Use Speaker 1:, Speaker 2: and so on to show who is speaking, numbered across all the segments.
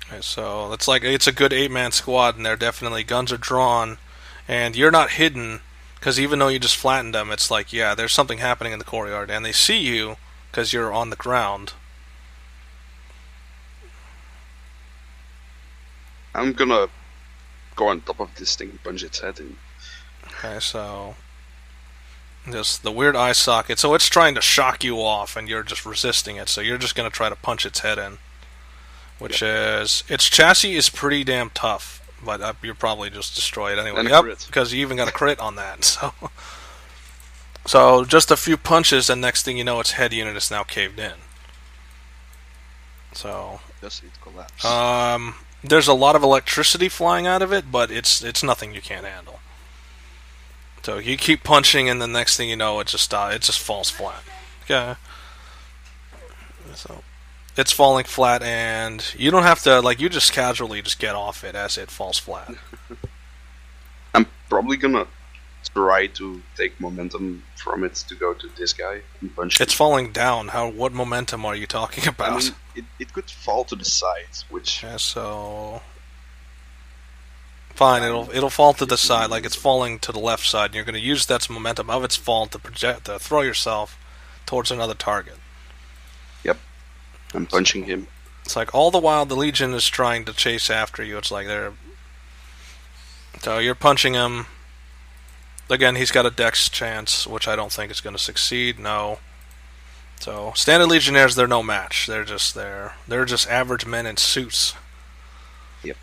Speaker 1: Okay, so it's like it's a good 8-man squad, and they're definitely guns are drawn, and you're not hidden because even though you just flattened them, it's like yeah, there's something happening in the courtyard, and they see you because you're on the ground.
Speaker 2: I'm gonna go on top of this thing and punch its head in.
Speaker 1: Okay, so just the weird eye socket. So it's trying to shock you off, and you're just resisting it. So you're just gonna try to punch its head in, which is its chassis is pretty damn tough. But you'll probably just destroy it anyway.
Speaker 2: And a
Speaker 1: Yep,
Speaker 2: crit.
Speaker 1: because you even got a crit on that. So just a few punches, and next thing you know, its head unit is now caved in. So
Speaker 2: Does it collapse?
Speaker 1: there's a lot of electricity flying out of it, but it's nothing you can't handle. So you keep punching, and the next thing you know, it just falls flat. Okay. So it's falling flat, and you don't have to you just casually just get off it as it falls flat.
Speaker 2: I'm probably gonna try to take momentum from it to go to this guy and punch
Speaker 1: It's
Speaker 2: him.
Speaker 1: falling down. What momentum are you talking about?
Speaker 2: I mean, it could fall to the side, which
Speaker 1: Okay, so fine, it'll fall to the side, like it's falling to the left side, and you're going to use that momentum of its fall to throw yourself towards another target.
Speaker 2: Yep. I'm punching him.
Speaker 1: It's like all the while the Legion is trying to chase after you. It's like so you're punching him. Again, he's got a dex chance, which I don't think is going to succeed. No. So standard Legionnaires, they're no match. They're just average men in suits.
Speaker 2: Yep.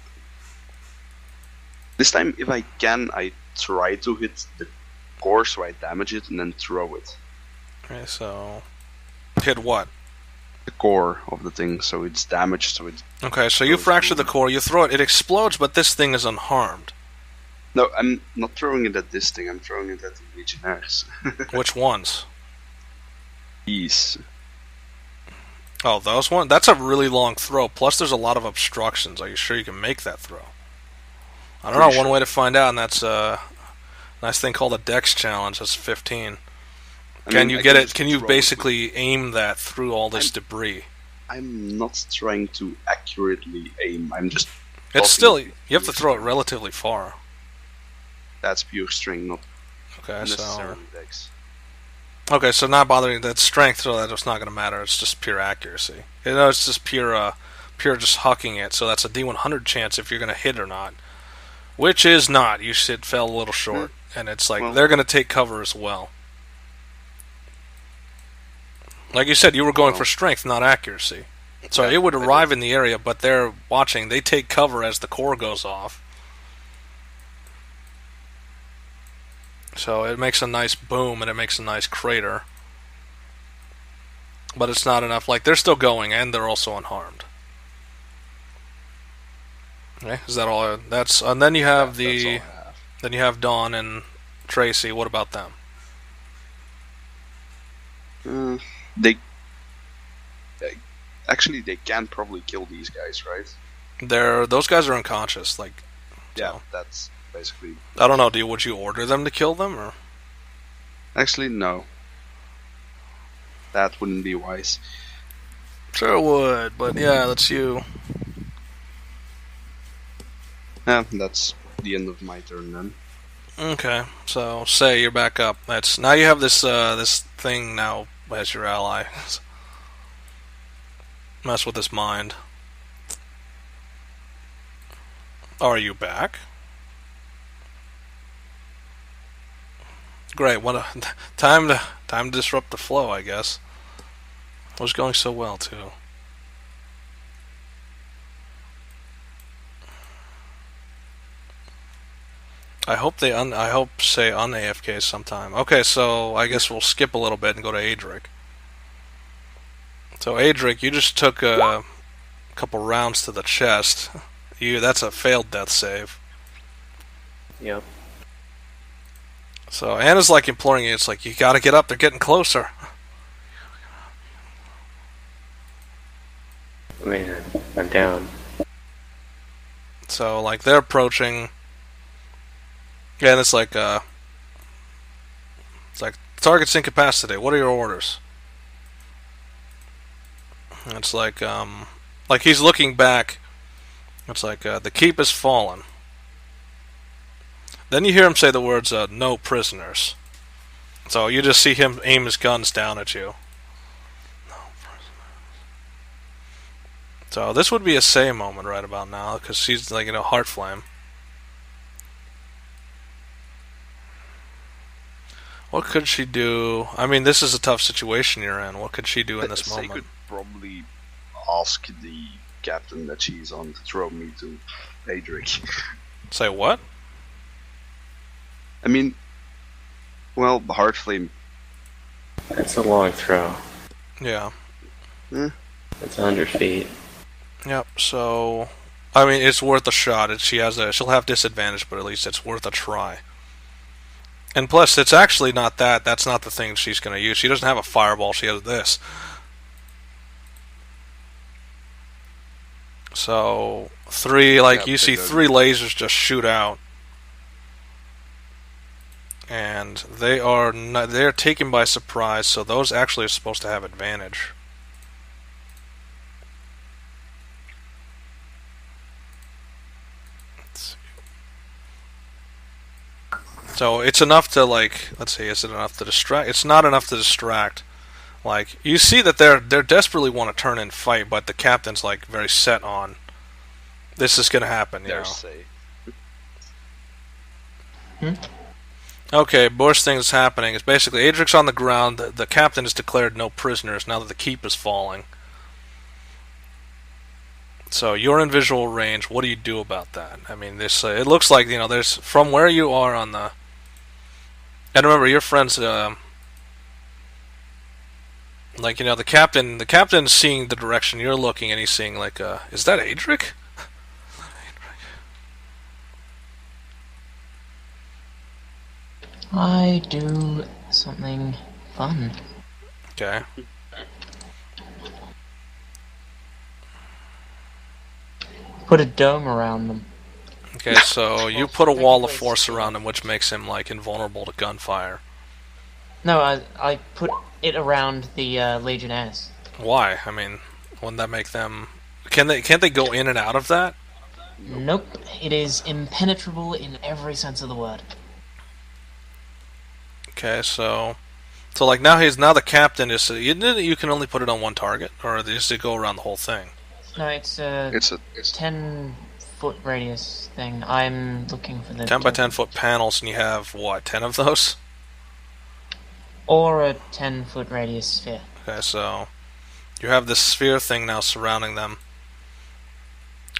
Speaker 2: This time, if I can, I try to hit the core so I damage it and then throw it.
Speaker 1: Okay, so hit what?
Speaker 2: The core of the thing, so it's damaged, so it...
Speaker 1: Okay, so you fracture the core, you throw it, it explodes, but this thing is unharmed.
Speaker 2: No, I'm not throwing it at this thing, I'm throwing it at the Legionnaires.
Speaker 1: Which ones?
Speaker 2: These.
Speaker 1: Oh, those ones? That's a really long throw, plus there's a lot of obstructions. Are you sure you can make that throw? I don't know, one way to find out, and that's a nice thing called a dex challenge, that's 15. Can you get it? Can you basically aim that through all this debris?
Speaker 2: I'm not trying to accurately aim. I'm just...
Speaker 1: It's still... You have to throw it relatively far.
Speaker 2: That's pure string, not
Speaker 1: Okay,
Speaker 2: necessarily dex.
Speaker 1: Okay, so not bothering... That's strength, so that's not going to matter. It's just pure accuracy. You know, it's just pure just hucking it, so that's a D100 chance if you're going to hit or not. Which is not. You should fell a little short. And it's like, they're going to take cover as well. Like you said, you were going for strength, not accuracy. So it would arrive in the area, but they're watching. They take cover as the core goes off. So it makes a nice boom, and it makes a nice crater. But it's not enough. Like, they're still going, and they're also unharmed. Okay, is that all? And then you have then you have Dawn and Tracy. What about them?
Speaker 2: They actually can probably kill these guys, right?
Speaker 1: Those guys are unconscious. Like,
Speaker 2: yeah, that's basically.
Speaker 1: I don't know. Would you order them to kill them, or?
Speaker 2: Actually, no. That wouldn't be wise.
Speaker 1: Sure would, but yeah, that's you.
Speaker 2: Yeah, that's the end of my turn then.
Speaker 1: Okay, so say you're back up. Now you have this thing now as your ally. Mess with his mind. Are you back? Great. What a time to disrupt the flow, I guess. It was going so well too. I hope say un-AFK sometime. Okay, so I guess we'll skip a little bit and go to Adrik. So Adrik, you just took a couple rounds to the chest. That's a failed death save.
Speaker 3: Yep.
Speaker 1: So Anna's like imploring you. It's like, you gotta get up. They're getting closer.
Speaker 3: Man, I'm down.
Speaker 1: So like they're approaching. Yeah, and it's like target's incapacitated. What are your orders? And it's like he's looking back, It's like, the keep is fallen. Then you hear him say the words, no prisoners. So you just see him aim his guns down at you. No prisoners. So this would be a say moment right about now, because she's like in a heart flame. What could she do? I mean, this is a tough situation you're in. What could she do in this
Speaker 2: They
Speaker 1: moment?
Speaker 2: could probably ask the captain that she's on to throw me to Adrik.
Speaker 1: Say what?
Speaker 2: I mean, well, the heart flame.
Speaker 3: That's a long throw.
Speaker 1: Yeah.
Speaker 3: That's 100 feet.
Speaker 1: Yep. So, I mean, it's worth a shot. She'll have disadvantage, but at least it's worth a try. And plus, it's actually not that. That's not the thing she's going to use. She doesn't have a fireball. She has this. So, you see three lasers just shoot out. And they're taken by surprise, so those actually are supposed to have advantage. Let's see. So it's enough to, like, let's see, is it enough to distract? It's not enough to distract. Like, you see that they're desperately want to turn and fight, but the captain's like very set on this is going to happen, you know. Okay, worst thing that's happening is basically Adrik's on the ground, the captain has declared no prisoners now that the keep is falling. So you're in visual range, what do you do about that? I mean, this it looks like, you know, there's, from where you are on the... And remember, your friend's, like, you know, the captain's seeing the direction you're looking and he's seeing, like, is that Adrik?
Speaker 4: I do something fun.
Speaker 1: Okay.
Speaker 4: Put a dome around them.
Speaker 1: Okay, so you put a wall of force around him, which makes him, like, invulnerable to gunfire.
Speaker 4: No, I put it around the Legionnaires.
Speaker 1: Why? I mean, wouldn't that make them... Can't they go in and out of that?
Speaker 4: Nope. It is impenetrable in every sense of the word.
Speaker 1: Okay, so like now the captain is. You can only put it on one target, or does it go around the whole thing?
Speaker 4: No, it's a 10-foot radius thing. I'm looking for the
Speaker 1: 10 by 10 foot panels, and you have what, 10 of those?
Speaker 4: Or a 10-foot radius sphere.
Speaker 1: Okay, so you have this sphere thing now surrounding them,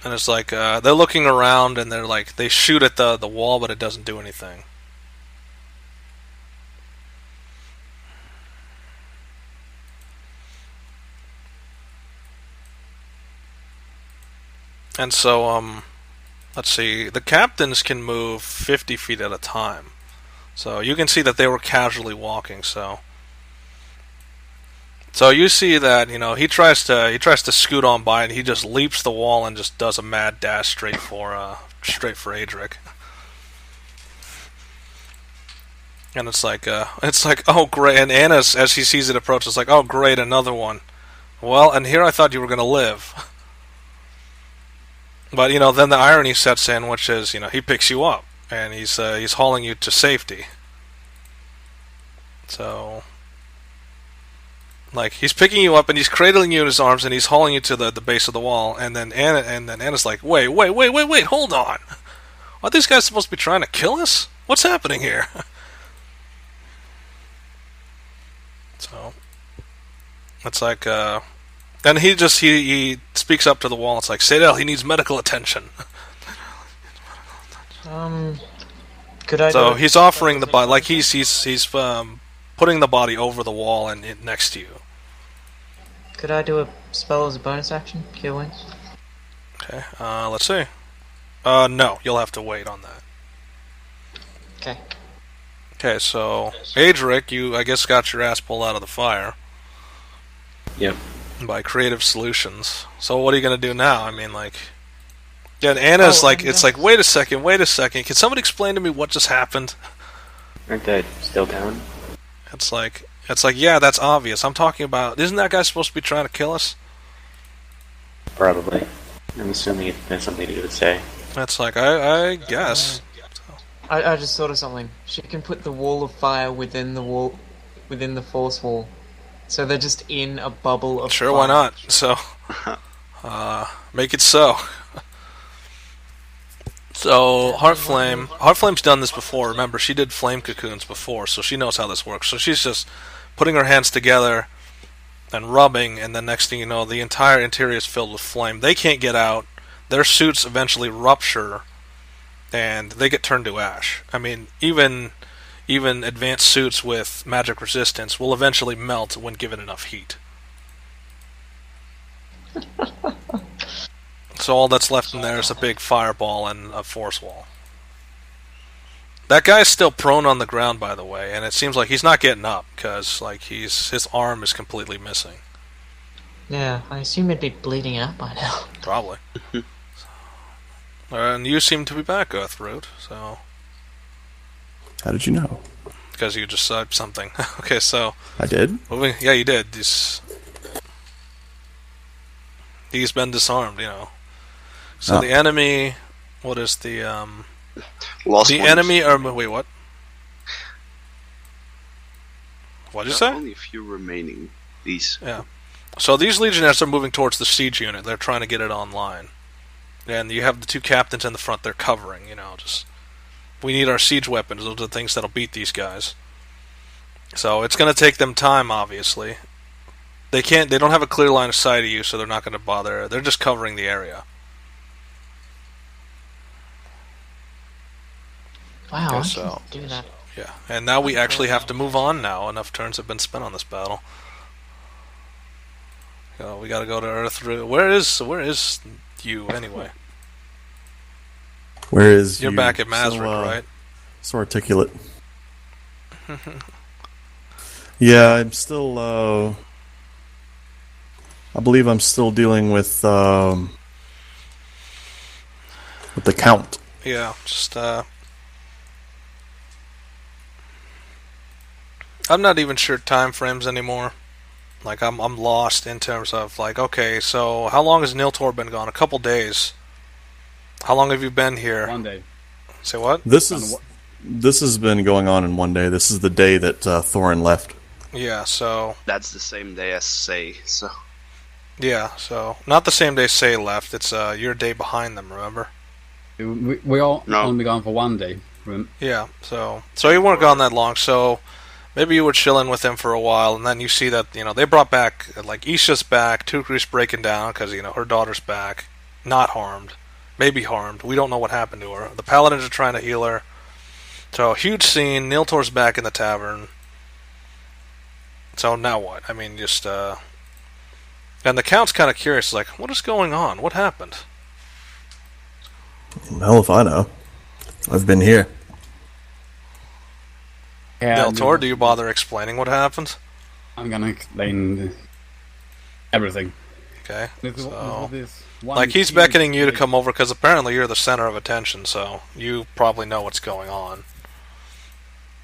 Speaker 1: and it's like they're looking around, and they're like they shoot at the wall, but it doesn't do anything. And so, let's see, the captains can move 50 feet at a time. So you can see that they were casually walking, so you see that, you know, he tries to scoot on by, and he just leaps the wall and just does a mad dash straight for Adrik. And it's like, oh great, and Anna, as she sees it approach, is like, oh great, another one. Well, and here I thought you were going to live. But, you know, then the irony sets in, which is, you know, he picks you up, and he's hauling you to safety. So, like, he's picking you up, and he's cradling you in his arms, and he's hauling you to the base of the wall, and then Anna's like, wait, hold on. Are these guys supposed to be trying to kill us? What's happening here? So, it's like, and he speaks up to the wall. It's like, Sadell, he needs medical attention.
Speaker 4: Could I?
Speaker 1: So he's offering the body, like he's putting the body over the wall and next to you.
Speaker 4: Could I do a spell as a bonus action? Cure wounds.
Speaker 1: Okay. Let's see. No, you'll have to wait on that.
Speaker 4: Okay.
Speaker 1: Okay, so Adrik, you I guess got your ass pulled out of the fire.
Speaker 3: Yep.
Speaker 1: By creative solutions. So what are you gonna do now? I mean, like, yeah. And Anna's it's like, wait a second. Can somebody explain to me what just happened?
Speaker 3: Aren't they still down?
Speaker 1: It's like, yeah, that's obvious. I'm talking about. Isn't that guy supposed to be trying to kill us?
Speaker 3: Probably. I'm assuming it has something to do with say.
Speaker 1: That's like, I guess.
Speaker 4: I just thought of something. She can put the wall of fire within the force wall. So they're just in a bubble of
Speaker 1: Sure,
Speaker 4: fire.
Speaker 1: why not? So, make it so. So, Heartflame's done this before. Remember, she did flame cocoons before, so she knows how this works. So she's just putting her hands together and rubbing, and then next thing you know, the entire interior is filled with flame. They can't get out. Their suits eventually rupture, and they get turned to ash. I mean, even advanced suits with magic resistance will eventually melt when given enough heat. So all that's left in there is a big fireball and a force wall. That guy's still prone on the ground, by the way, and it seems like he's not getting up because like his arm is completely missing.
Speaker 4: Yeah, I assume he'd be bleeding out by now.
Speaker 1: Probably. And you seem to be back, Earthroot, so...
Speaker 5: How did you know?
Speaker 1: Because you just said something. Okay, so...
Speaker 5: I did?
Speaker 1: Moving, yeah, you did. He's been disarmed, you know. So the enemy... What is the,
Speaker 2: Lost
Speaker 1: the
Speaker 2: ones.
Speaker 1: enemy... wait, what? What'd you
Speaker 2: There
Speaker 1: say?
Speaker 2: are only a few remaining. These.
Speaker 1: Yeah. So these Legionnaires are moving towards the siege unit. They're trying to get it online. And you have the two captains in the front. They're covering, you know, just... We need our siege weapons. Those are the things that'll beat these guys. So it's going to take them time, obviously. They don't have a clear line of sight of you, so they're not going to bother. They're just covering the area.
Speaker 4: Wow,
Speaker 1: Okay,
Speaker 4: I
Speaker 1: so-
Speaker 4: can do that.
Speaker 1: Yeah. And now we actually have to move on now. Enough turns have been spent on this battle. We got to go to Earthroot. Where is you, anyway?
Speaker 5: Where is
Speaker 1: You're
Speaker 5: you?
Speaker 1: back at Mazrick,
Speaker 5: So,
Speaker 1: right?
Speaker 5: So articulate. Yeah, I'm still, I believe I'm still dealing with the Count.
Speaker 1: Yeah, just, I'm not even sure time frames anymore. Like, I'm lost in terms of, like, okay, so how long has Niltaor been gone? A couple days. How long have you been here?
Speaker 6: 1 day.
Speaker 1: Say what?
Speaker 5: This has been going on in 1 day. This is the day that Thorin left.
Speaker 1: Yeah, so...
Speaker 2: That's the same day as Say, so...
Speaker 1: Yeah, so... Not the same day Say left. It's you're a day behind them, remember?
Speaker 6: We all
Speaker 2: No.
Speaker 6: only gone for 1 day.
Speaker 1: Yeah, so you weren't gone that long, so... Maybe you were chilling with them for a while, and then you see that, you know, they brought back, like, Isha's back, Tukri's breaking down, because, you know, her daughter's back. Not harmed. Maybe harmed. We don't know what happened to her. The Paladins are trying to heal her. So, huge scene. Niltaor's back in the tavern. So, now what? I mean, just, And the Count's kind of curious, like, what is going on? What happened?
Speaker 5: Hell if I know. I've been here.
Speaker 6: Yeah,
Speaker 1: Niltaor, do you bother explaining what happened?
Speaker 6: I'm gonna explain everything.
Speaker 1: Okay. So...
Speaker 6: This one
Speaker 1: Like, he's
Speaker 6: huge
Speaker 1: beckoning you to
Speaker 6: thing.
Speaker 1: come over because apparently you're the center of attention, so you probably know what's going on.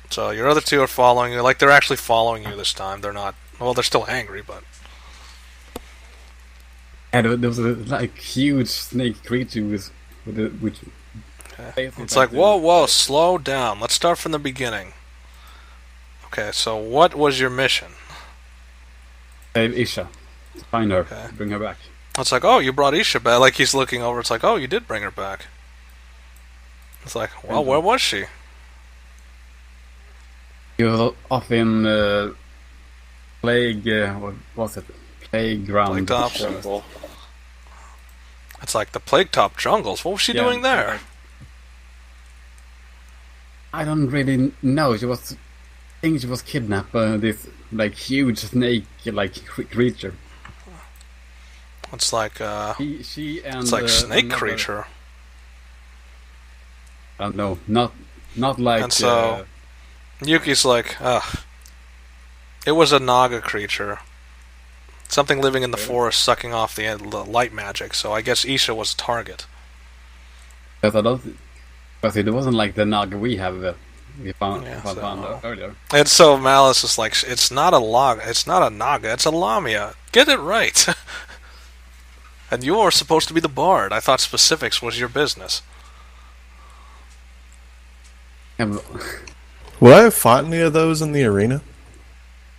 Speaker 1: So your other two are following you. Like, they're actually following you this time. They're not... Well, they're still angry, but...
Speaker 6: And there was a like huge snake creature which
Speaker 1: It's like, whoa, slow down. Let's start from the beginning. Okay, so what was your mission?
Speaker 6: save Isha, to find her,
Speaker 1: Okay.
Speaker 6: bring her back.
Speaker 1: It's like, oh, you brought Isha back. Like, he's looking over. It's like, oh, you did bring her back. It's like, well, where was she?
Speaker 6: He was off in plague. What was it? Playground.
Speaker 1: Plague
Speaker 3: Jungle.
Speaker 1: It's like the Plague Top Jungles. What was she
Speaker 6: Yeah.
Speaker 1: doing there?
Speaker 6: I don't really know. I think she was kidnapped by this like huge snake like creature.
Speaker 1: It's like,
Speaker 6: She and
Speaker 1: it's like snake
Speaker 6: another-
Speaker 1: creature.
Speaker 6: I don't know. Not like.
Speaker 1: And so- Yuki's like, ugh. It was a Naga creature. Something living in the forest sucking off the light magic, so I guess Isha was a target.
Speaker 6: But I don't. But it wasn't like the Naga we have. We found
Speaker 1: so-
Speaker 6: earlier.
Speaker 1: And so Malice is like, it's not a Naga, it's a Lamia. Get it right. And you were supposed to be the bard. I thought specifics was your business.
Speaker 6: And
Speaker 5: Would I have fought any of those in the arena?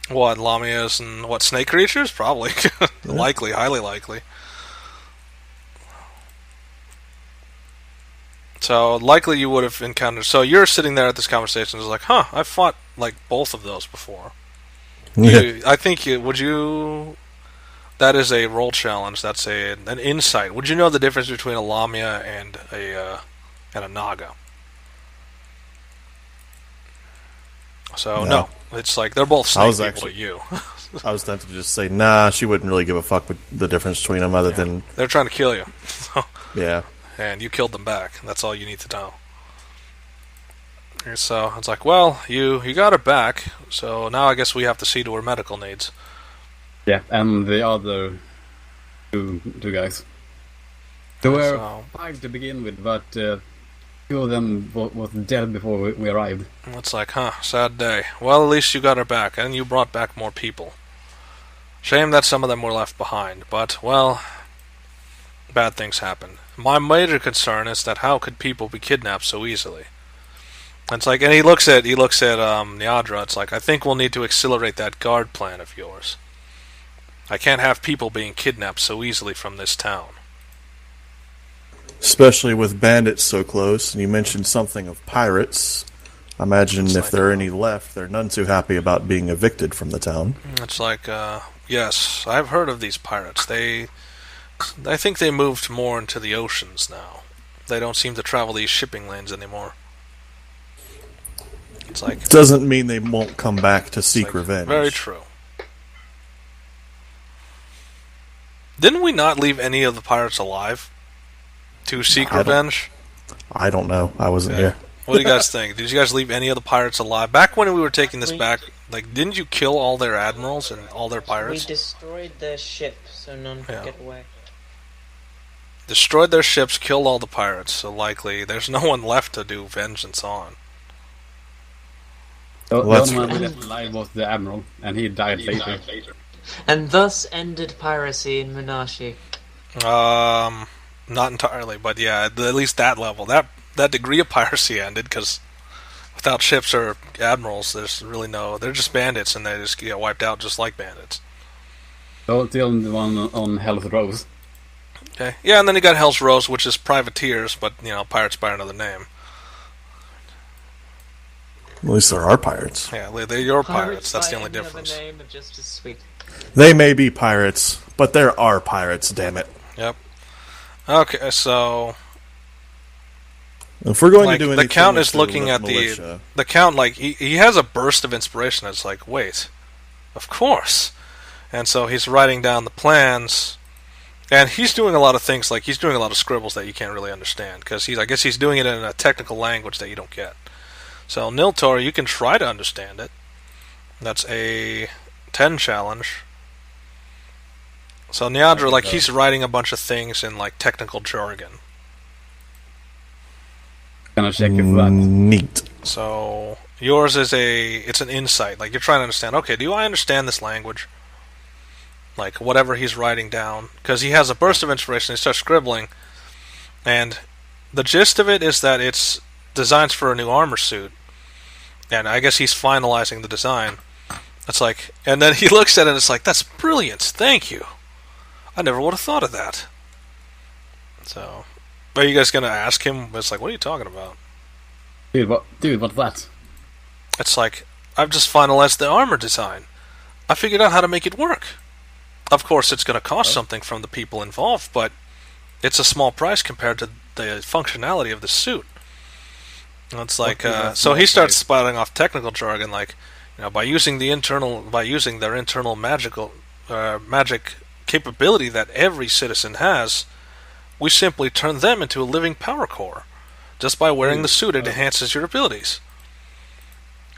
Speaker 1: What, Lamias and what, snake creatures? Probably. Likely, highly likely. So, likely you would have encountered... So, you're sitting there at this conversation, it's like, huh, I've fought, like, both of those before. I think would you... That is a roll challenge, that's an insight. Would you know the difference between a Lamia and a Naga? So, no. It's like, they're both snake people to you.
Speaker 5: I was tempted to just say, nah, she wouldn't really give a fuck with the difference between them other than...
Speaker 1: They're trying to kill you.
Speaker 5: Yeah.
Speaker 1: And you killed them back. That's all you need to know. And so, it's like, well, you got her back, so now I guess we have to see to her medical needs.
Speaker 6: yeah, and the other two guys. There were 5 to begin with, but 2 of them was dead before we arrived.
Speaker 1: It's like, huh, sad day. Well, at least you got her back, and you brought back more people. Shame that some of them were left behind, but, well, bad things happen. My major concern is that how could people be kidnapped so easily? It's like, and he looks at Niadra, it's like, I think we'll need to accelerate that guard plan of yours. I can't have people being kidnapped so easily from this town.
Speaker 5: Especially with bandits so close, and you mentioned something of pirates. I imagine if there are any left, they're none too happy about being evicted from the town.
Speaker 1: It's like, yes, I've heard of these pirates. I think they moved more into the oceans now. They don't seem to travel these shipping lanes anymore. It's like...
Speaker 5: Doesn't mean they won't come back to seek revenge.
Speaker 1: Very true. Didn't we not leave any of the pirates alive to seek revenge?
Speaker 5: I don't know. I wasn't here.
Speaker 1: What do you guys think? Did you guys leave any of the pirates alive? Back when we were taking this back, like, didn't you kill all their admirals and all their pirates?
Speaker 7: We destroyed their ship so none could get away.
Speaker 1: Destroyed their ships, killed all the pirates, so likely there's no one left to do vengeance on.
Speaker 6: The only one left alive was the admiral, and he died later.
Speaker 4: And thus ended piracy in Munashe.
Speaker 1: Not entirely, but yeah, at least that level. That degree of piracy ended, because without ships or admirals, there's really no... They're just bandits, and they just get wiped out just like bandits.
Speaker 6: So the only one on Hell's Rose.
Speaker 1: Okay. Yeah, and then you got Hell's Rose, which is privateers, but, you know, pirates by another name.
Speaker 5: At least there are pirates.
Speaker 1: Yeah, they're your pirates. That's the only difference.
Speaker 4: Name are just as sweet.
Speaker 5: They may be pirates, but there are pirates, damn it.
Speaker 1: Yep. Okay, so...
Speaker 5: If we're going
Speaker 1: like,
Speaker 5: to do anything...
Speaker 1: The Count is looking at
Speaker 5: militia.
Speaker 1: the Count, like, he has a burst of inspiration. It's like, wait, of course. And so he's writing down the plans... And he's doing a lot of things, like he's doing a lot of scribbles that you can't really understand, because I guess he's doing it in a technical language that you don't get. So Niltaor, you can try to understand it. That's a 10 challenge. So Niadra, like he's writing a bunch of things in like technical jargon.
Speaker 6: Gonna check if that.
Speaker 5: Neat.
Speaker 1: So yours is it's an insight, like you're trying to understand. Okay, do I understand this language? Like, whatever he's writing down. Because he has a burst of inspiration, he starts scribbling. And the gist of it is that it's designs for a new armor suit. And I guess he's finalizing the design. It's like... And then he looks at it and it's like, that's brilliant, thank you. I never would have thought of that. So... Are you guys going to ask him? It's like, what are you talking about?
Speaker 6: Dude, what's that?
Speaker 1: It's like, I've just finalized the armor design. I figured out how to make it work. Of course, it's going to cost something from the people involved, but it's a small price compared to the functionality of the suit. And it's like, so he starts spouting off technical jargon, like, you know, by using their internal magic capability that every citizen has, we simply turn them into a living power core. Just by wearing the suit, it enhances your abilities.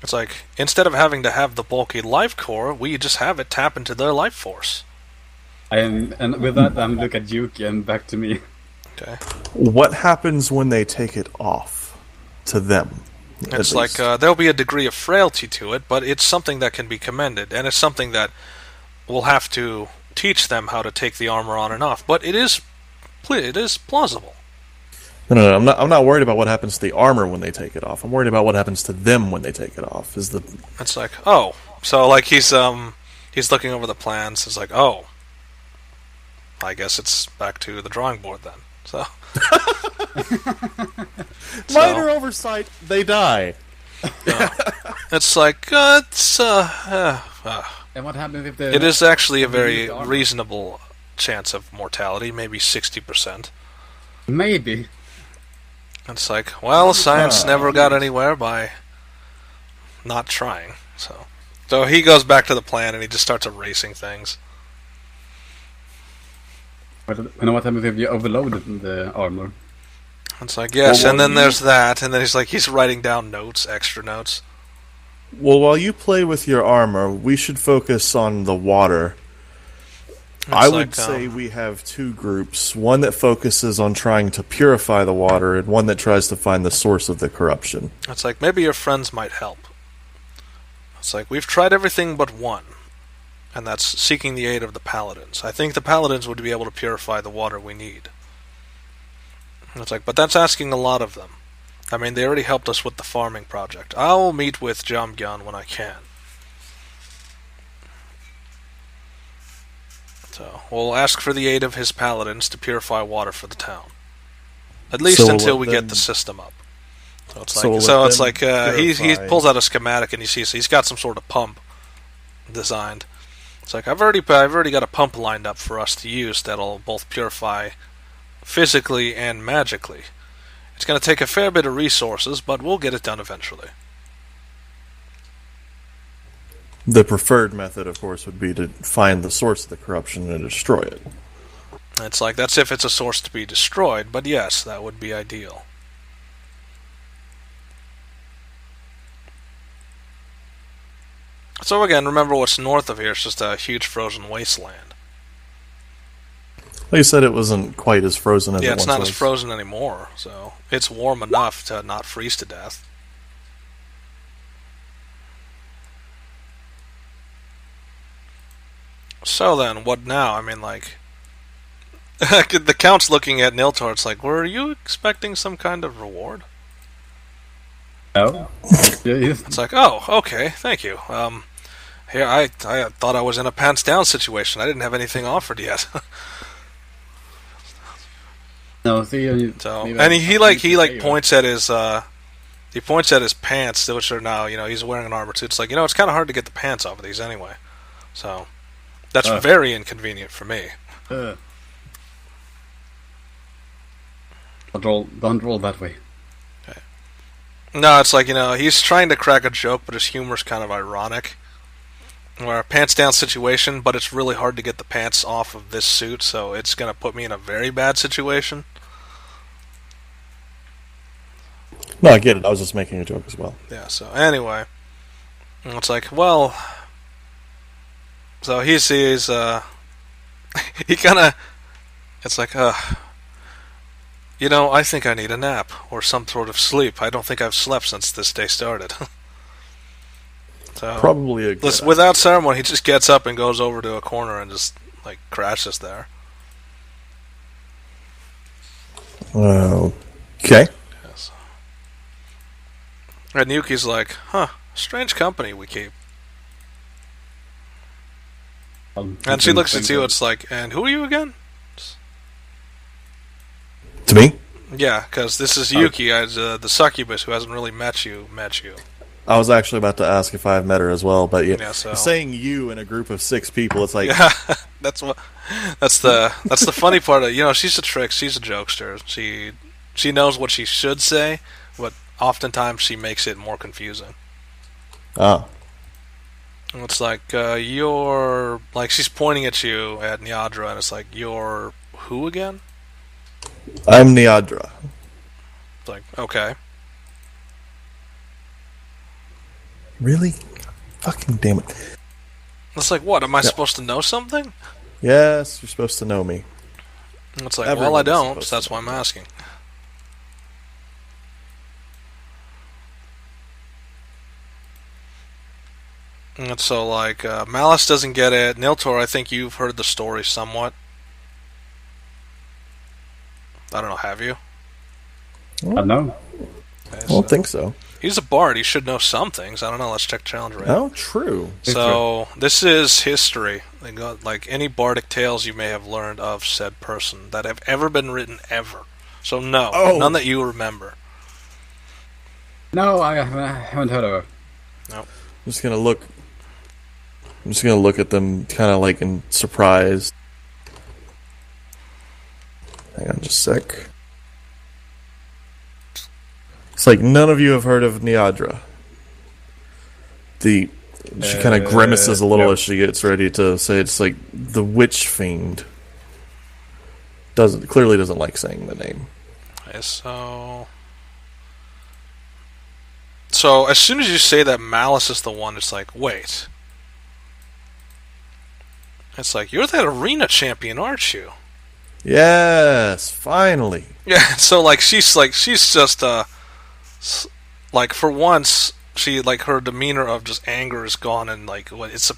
Speaker 1: It's like, instead of having to have the bulky life core, we just have it tap into their life force.
Speaker 6: And with that, look at Yuki and back to me.
Speaker 1: Okay.
Speaker 5: What happens when they take it off to them?
Speaker 1: It's like there'll be a degree of frailty to it, but it's something that can be commended, and it's something that we'll have to teach them how to take the armor on and off, but it is plausible.
Speaker 5: No. I'm not worried about what happens to the armor when they take it off. I'm worried about what happens to them when they take it off.
Speaker 1: It's like, oh, so like he's looking over the plans. It's like, oh, I guess it's back to the drawing board then. So
Speaker 5: minor oversight, they die.
Speaker 1: It's like
Speaker 6: And what happens if
Speaker 1: it is actually a very reasonable chance of mortality, maybe 60%.
Speaker 6: Maybe.
Speaker 1: It's like, well, science never got anywhere by not trying. So he goes back to the plan and he just starts erasing things.
Speaker 6: And what happens if you overload the armor?
Speaker 1: It's like, yes, and then there's that, and then he's writing down notes, extra notes.
Speaker 5: Well, while you play with your armor, we should focus on the water. I would say we have two groups. One that focuses on trying to purify the water, and one that tries to find the source of the corruption.
Speaker 1: It's like, maybe your friends might help. It's like, we've tried everything but one, and that's seeking the aid of the paladins. I think the paladins would be able to purify the water we need. It's like, but that's asking a lot of them. I mean, they already helped us with the farming project. I'll meet with Jamgyan when I can. So, we'll ask for the aid of his paladins to purify water for the town. At least until we get the system up. So it's like, he pulls out a schematic and you see, so he's got some sort of pump designed. It's like, I've already got a pump lined up for us to use that'll both purify physically and magically. It's going to take a fair bit of resources, but we'll get it done eventually.
Speaker 5: The preferred method, of course, would be to find the source of the corruption and destroy it.
Speaker 1: It's like, that's if it's a source to be destroyed, but yes, that would be ideal. So again, remember what's north of here is just a huge frozen wasteland.
Speaker 5: Well, you said it wasn't quite as frozen as it once was.
Speaker 1: Yeah, it's not as frozen anymore, so it's warm enough to not freeze to death. So then, what now? I mean, like, the Count's looking at Niltaor, it's like, were you expecting some kind of reward?
Speaker 6: No.
Speaker 1: It's like, oh, okay, thank you. Here, I thought I was in a pants down situation. I didn't have anything offered yet.
Speaker 6: No, see,
Speaker 1: so, and he points at his pants, which are now, he's wearing an armor too. It's like, it's kind of hard to get the pants off of these anyway. So that's very inconvenient for me.
Speaker 6: Don't roll that way.
Speaker 1: Okay. No, it's like, he's trying to crack a joke, but his humor's kind of ironic. Where a pants down situation, but it's really hard to get the pants off of this suit, so it's going to put me in a very bad situation.
Speaker 5: No, I get it. I was just making a joke as well.
Speaker 1: Yeah, so anyway. It's like, well... So he sees, he kind of... It's like, I think I need a nap, or some sort of sleep. I don't think I've slept since this day started. So,
Speaker 5: probably a good
Speaker 1: without ceremony, he just gets up and goes over to a corner and just, crashes there.
Speaker 5: Okay.
Speaker 1: Yes. And Yuki's like, strange company we keep. And she looks at you, it's like, and who are you again?
Speaker 5: To me?
Speaker 1: Yeah, because this is Yuki, the succubus who hasn't really met you.
Speaker 5: I was actually about to ask if I've met her as well, but
Speaker 1: so.
Speaker 5: Saying you in a group of 6 people, it's like...
Speaker 1: Yeah, that's the funny part of she's a trick, she's a jokester. She knows what she should say, but oftentimes she makes it more confusing.
Speaker 5: Oh.
Speaker 1: It's like, you're... Like, she's pointing at you, at Niadra, and it's like, you're who again?
Speaker 5: I'm Niadra.
Speaker 1: It's like, okay.
Speaker 5: Really? Fucking damn it.
Speaker 1: It's like, what, am I supposed to know something?
Speaker 5: Yes, you're supposed to know me.
Speaker 1: It's like, well, I don't, so that's why I'm asking. And so, like, Malice doesn't get it. Niltaor, I think you've heard the story somewhat. I don't know, have you?
Speaker 6: I don't know.
Speaker 1: Okay,
Speaker 5: I don't think so.
Speaker 1: He's a bard. He should know some things. I don't know. Let's check challenge rating.
Speaker 5: Oh, true.
Speaker 1: So, this is history. Like, any bardic tales you may have learned of said person that have ever been written ever. So, no.
Speaker 5: Oh.
Speaker 1: None that you remember.
Speaker 6: No, I haven't heard of her.
Speaker 1: Nope.
Speaker 5: I'm just gonna look at them, kind of like in surprise. Hang on, just a sec. It's like none of you have heard of Niadra. She kind of grimaces a little
Speaker 6: no.
Speaker 5: as she gets ready to say it's like the witch fiend. Clearly doesn't like saying the name.
Speaker 1: Okay, so as soon as you say that Malice is the one, it's like, wait. It's like, you're that arena champion, aren't you?
Speaker 5: Yes, finally.
Speaker 1: Yeah, so like she's just like for once she like her demeanor of just anger is gone, and like it's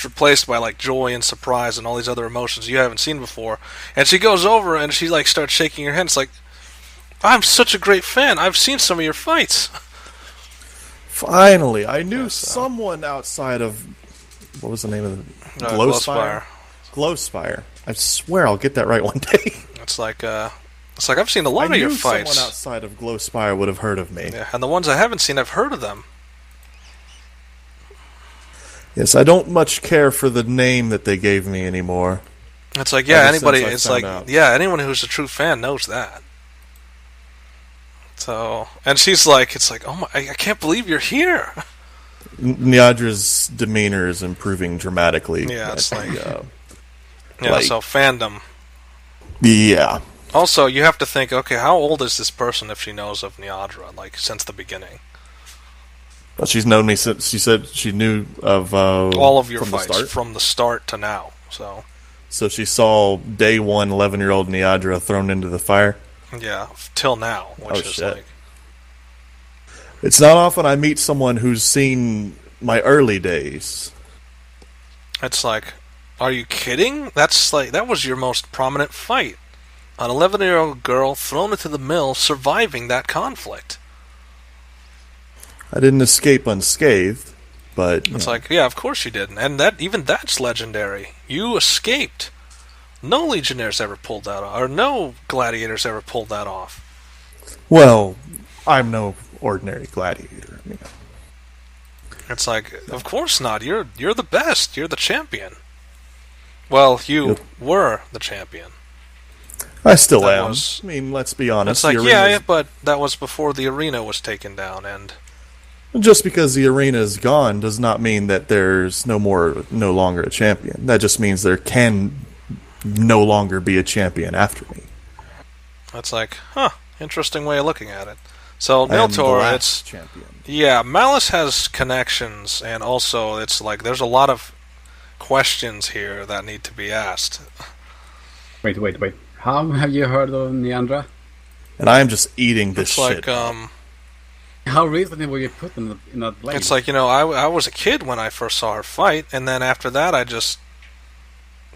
Speaker 1: replaced by like joy and surprise and all these other emotions you haven't seen before. And she goes over and she like starts shaking her hand. It's like, I'm such a great fan. I've seen some of your fights.
Speaker 5: Finally, I knew someone outside of what was the name of the Glowspire? Glowspire. I swear I'll get that right one day.
Speaker 1: It's like I've seen a lot of your fights.
Speaker 5: Someone outside of Glowspire would have heard of me.
Speaker 1: Yeah, and the ones I haven't seen, I've heard of them.
Speaker 5: Yes, I don't much care for the name that they gave me anymore.
Speaker 1: It's like, yeah,
Speaker 5: Ever
Speaker 1: anybody.
Speaker 5: since I
Speaker 1: It's
Speaker 5: found
Speaker 1: like,
Speaker 5: out.
Speaker 1: yeah, anyone who's a true fan knows that. So, and she's like, it's like, oh my, I can't believe you're here.
Speaker 5: Niadra's demeanor is improving dramatically.
Speaker 1: Yeah, it's like,
Speaker 5: yeah,
Speaker 1: so fandom.
Speaker 5: Yeah.
Speaker 1: Also, you have to think, okay, how old is this person if she knows of Niadra, like, since the beginning?
Speaker 5: Well, she's known me since she said she knew of
Speaker 1: all of your
Speaker 5: from
Speaker 1: fights,
Speaker 5: the start.
Speaker 1: from the start to now,
Speaker 5: So she saw day one 11-year-old Niadra thrown into the fire.
Speaker 1: yeah, till now, which is
Speaker 5: shit.
Speaker 1: like...
Speaker 5: It's not often I meet someone who's seen my early days.
Speaker 1: It's like, are you kidding? That's like, that was your most prominent fight. An 11-year-old girl thrown into the mill, surviving that conflict.
Speaker 5: I didn't escape unscathed, but...
Speaker 1: It's like, yeah, of course you didn't. And that's legendary. You escaped. No legionnaires ever pulled that off, or no gladiators ever pulled that off.
Speaker 5: Well, I'm no ordinary gladiator. I mean,
Speaker 1: It's like, of course not. You're the best. You're the champion. Well, you were the champion.
Speaker 5: I still
Speaker 1: That
Speaker 5: am.
Speaker 1: was-
Speaker 5: I mean, let's be honest.
Speaker 1: It's like,
Speaker 5: the
Speaker 1: yeah,
Speaker 5: arena's-
Speaker 1: but that was before the arena was taken down, and
Speaker 5: Just because the arena is gone does not mean that there's no longer a champion. That just means there can no longer be a champion after me.
Speaker 1: it's like, huh, interesting way of looking at it. So,
Speaker 5: I am the
Speaker 1: Niltaor,
Speaker 5: last
Speaker 1: it's...
Speaker 5: champion.
Speaker 1: Yeah, Malice has connections, and also it's like there's a lot of questions here that need to be asked.
Speaker 6: Wait. How have you heard of Niandra?
Speaker 5: And I am just eating this
Speaker 1: It's
Speaker 5: shit.
Speaker 1: like,
Speaker 6: How recently were you put in that blade?
Speaker 1: it's like, I was a kid when I first saw her fight, and then after that I just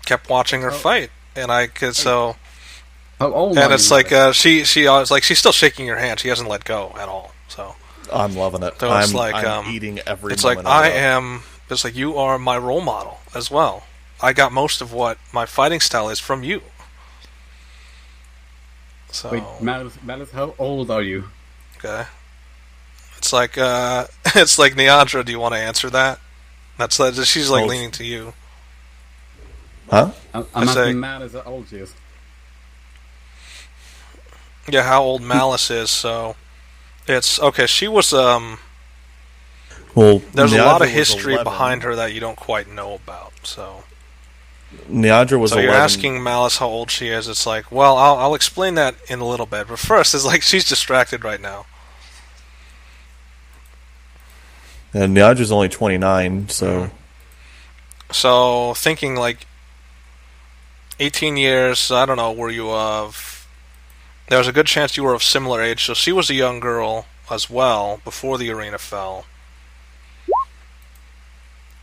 Speaker 1: kept watching her fight, and I could so.
Speaker 6: How old
Speaker 1: And
Speaker 6: are
Speaker 1: it's
Speaker 6: you?
Speaker 1: like she was like she's still shaking her hand. She hasn't let go at all. So
Speaker 5: I'm loving it.
Speaker 1: So it's
Speaker 5: I'm,
Speaker 1: like,
Speaker 5: I'm eating every
Speaker 1: it's like
Speaker 5: moment of
Speaker 1: I
Speaker 5: it.
Speaker 1: am. It's like you are my role model as well. I got most of what my fighting style is from you. So
Speaker 6: Wait, Malice, how old are you?
Speaker 1: okay, it's like it's like Niandra. Do you want to answer that? That's she's like
Speaker 5: Old.
Speaker 1: leaning to you.
Speaker 5: Huh?
Speaker 6: I'm
Speaker 1: I say-
Speaker 6: asking Malice how old she is.
Speaker 1: Yeah, how old Malice is. So it's okay. She was
Speaker 5: Well,
Speaker 1: There's a
Speaker 5: Niadra
Speaker 1: lot of
Speaker 5: was
Speaker 1: history
Speaker 5: 11.
Speaker 1: behind her that you don't quite know about. So
Speaker 5: Niadra was
Speaker 1: So
Speaker 5: 11.
Speaker 1: you're asking Malice how old she is. It's like, well, I'll explain that in a little bit. But first, it's like she's distracted right now.
Speaker 5: And Niadra's only 29, so...
Speaker 1: So thinking like 18 years, I don't know, were you of... There was a good chance you were of similar age. So she was a young girl as well before the arena fell.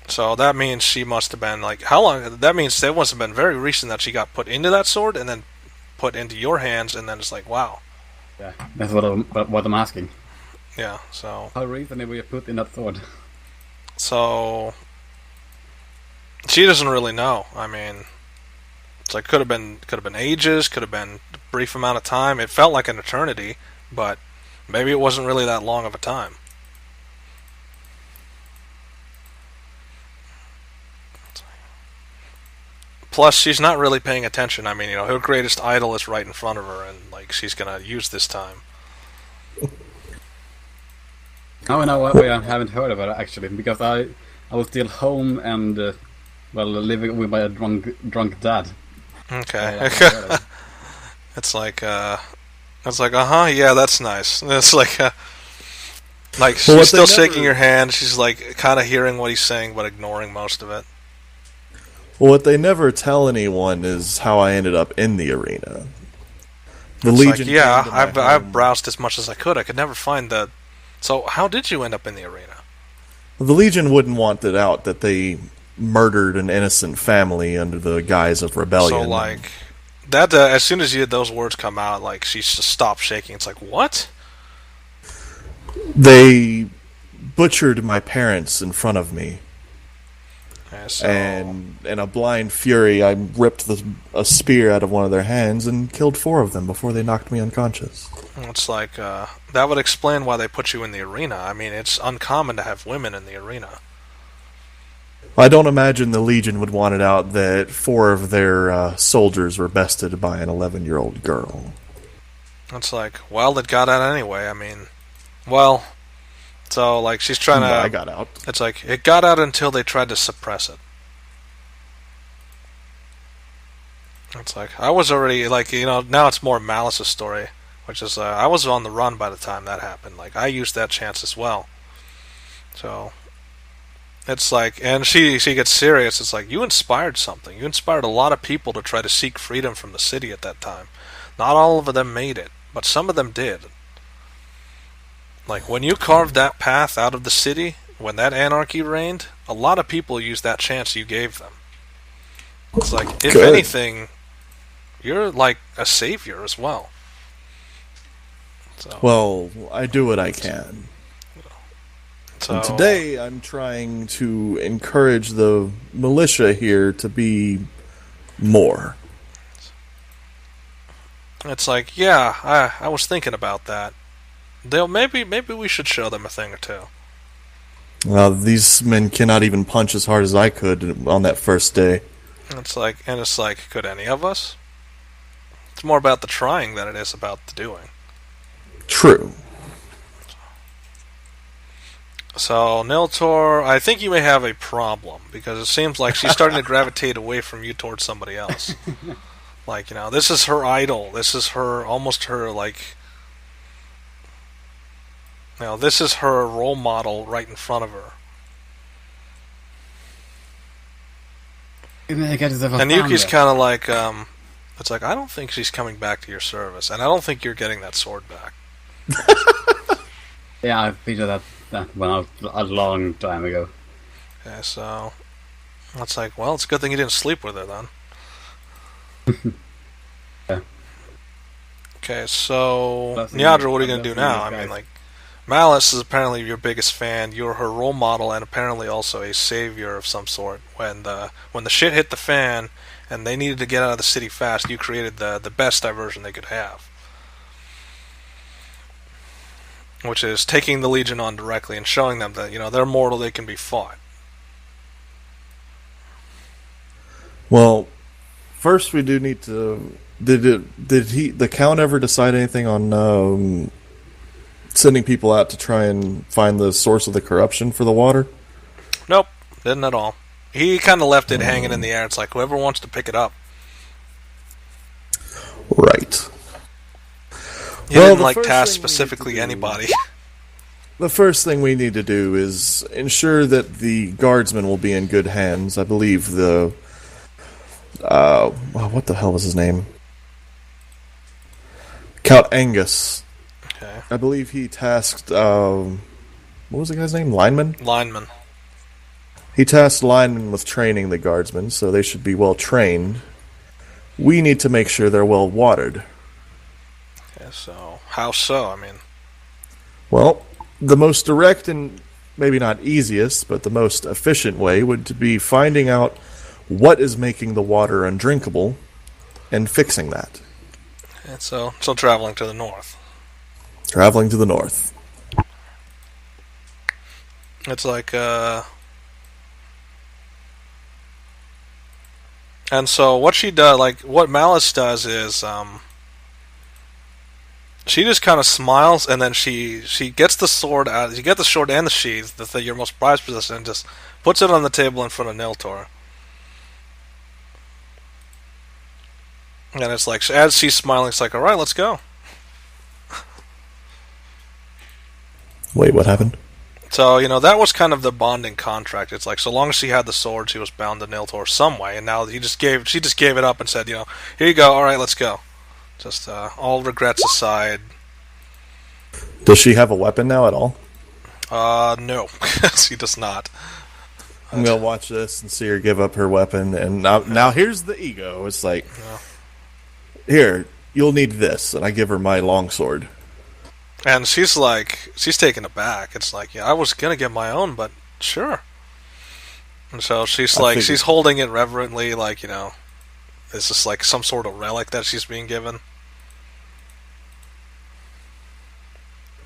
Speaker 1: So that means she must have been like, how long? That means it must have been very recent that she got put into that sword and then put into your hands, and then it's like, wow.
Speaker 6: Yeah, that's what I'm asking.
Speaker 1: Yeah. So
Speaker 6: how recently were you put in that sword?
Speaker 1: So she doesn't really know. I mean, it's like could have been ages, could have been a brief amount of time. It felt like an eternity, but maybe it wasn't really that long of a time. Plus, she's not really paying attention. I mean, her greatest idol is right in front of her, and like she's gonna use this time.
Speaker 6: Oh, no, I haven't heard of it actually, because I was still home and living with my drunk dad.
Speaker 1: Okay. It's like yeah, that's nice. It's like she's still shaking your hand. She's like kind of hearing what he's saying, but ignoring most of it.
Speaker 5: Well, what they never tell anyone is how I ended up in the arena. The Legion.
Speaker 1: Like, yeah, I've browsed as much as I could. I could never find the. So how did you end up in the arena?
Speaker 5: The Legion wouldn't want it out that they murdered an innocent family under the guise of rebellion.
Speaker 1: So like that, as soon as those words come out, like she just stopped shaking. It's like, what?
Speaker 5: They butchered my parents in front of me.
Speaker 1: Yeah, so...
Speaker 5: And in a blind fury, I ripped a spear out of one of their hands and killed 4 of them before they knocked me unconscious.
Speaker 1: It's like, that would explain why they put you in the arena. I mean, it's uncommon to have women in the arena.
Speaker 5: I don't imagine the Legion would want it out that 4 of their soldiers were bested by an 11-year-old girl.
Speaker 1: It's like, well, it got out anyway. I mean, well... So, like, she's trying to...
Speaker 5: I got out.
Speaker 1: It's like, it got out until they tried to suppress it. It's like, I was already, like, now it's more Malice's story, which is, I was on the run by the time that happened. Like, I used that chance as well. So, it's like, and she gets serious. It's like, you inspired something. You inspired a lot of people to try to seek freedom from the city at that time. Not all of them made it, but some of them did. Like, when you carved that path out of the city, when that anarchy reigned, a lot of people used that chance you gave them. It's like, if anything, you're like a savior as well. So,
Speaker 5: well, I do what I can.
Speaker 1: So,
Speaker 5: and today, I'm trying to encourage the militia here to be more.
Speaker 1: It's like, yeah, I was thinking about that. Maybe we should show them a thing or two.
Speaker 5: Well, these men cannot even punch as hard as I could on that first day.
Speaker 1: It's like, could any of us? It's more about the trying than it is about the doing.
Speaker 5: True.
Speaker 1: So, Niltaor, I think you may have a problem, because it seems like she's starting to gravitate away from you towards somebody else. Like, this is her idol. This is almost her, like... this is her role model right in front of her. And Yuki's kind of like, it's like, I don't think she's coming back to your service, and I don't think you're getting that sword back.
Speaker 6: Yeah, I figured that went out a long time ago.
Speaker 1: Yeah, so it's like, well, it's a good thing you didn't sleep with her then.
Speaker 6: Yeah.
Speaker 1: Okay, so Nyadra, what are you going to do now? I mean, like, Malice is apparently your biggest fan. You're her role model, and apparently also a savior of some sort. When the shit hit the fan, and they needed to get out of the city fast, you created the best diversion they could have, which is taking the Legion on directly and showing them that they're mortal, they can be fought.
Speaker 5: Well, first we do need to. Did the Count ever decide anything on? Sending people out to try and find the source of the corruption for the water?
Speaker 1: Nope, didn't at all. He kind of left it hanging in the air. It's like, whoever wants to pick it up.
Speaker 5: Right.
Speaker 1: He didn't task specifically anybody.
Speaker 5: The first thing we need to do is ensure that the guardsmen will be in good hands. I believe the... what the hell was his name? Count Angus.
Speaker 1: Okay.
Speaker 5: I believe he tasked... what was the guy's name? Lineman?
Speaker 1: Lineman.
Speaker 5: He tasked linemen with training the guardsmen, so they should be well trained. We need to make sure they're well watered.
Speaker 1: Yeah, so how so? I mean,
Speaker 5: Well, the most direct and maybe not easiest, but the most efficient way would be finding out what is making the water undrinkable and fixing that.
Speaker 1: and so traveling to the north.
Speaker 5: Traveling to the north.
Speaker 1: It's like, and so what she does, like what Malice does is, she just kind of smiles, and then she gets the sword out. You get the sword and the sheath, the thing, your most prized possession, and just puts it on the table in front of Niltaor. And it's like, as she's smiling, it's like, all right, let's go.
Speaker 5: Wait, what happened?
Speaker 1: So, that was kind of the bonding contract. It's like, so long as she had the sword, she was bound to Niltaor some way, and now she just gave it up and said, here you go, all right, let's go. Just, all regrets aside.
Speaker 5: Does she have a weapon now at all?
Speaker 1: No. She does not.
Speaker 5: I'm going to watch this and see her give up her weapon, and now here's the ego. It's like, here, you'll need this, and I give her my longsword.
Speaker 1: And she's taken aback. It's like, yeah, I was gonna get my own, but sure. And so she's holding it reverently, like, it's just like some sort of relic that she's being given.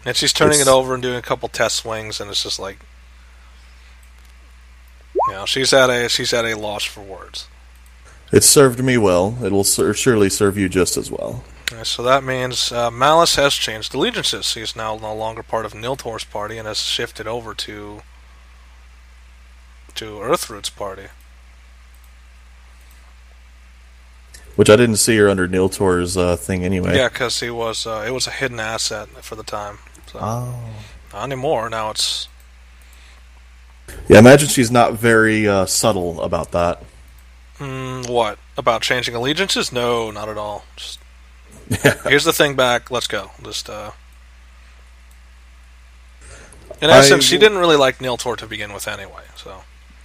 Speaker 1: And she's turning it over and doing a couple test swings, and it's just like, she's at a loss for words.
Speaker 5: It served me well. It will surely serve you just as well.
Speaker 1: So that means Malice has changed allegiances. He's now no longer part of Niltaor's party and has shifted over to Earthroot's party.
Speaker 5: Which I didn't see her under Niltaor's thing anyway.
Speaker 1: Yeah, because it was a hidden asset for the time. So, not anymore. Now it's...
Speaker 5: Yeah, imagine she's not very subtle about that.
Speaker 1: What? About changing allegiances? No, not at all. Just... Here's the thing back, let's go. Just, in essence, she didn't really like Niltaor to begin with anyway, so...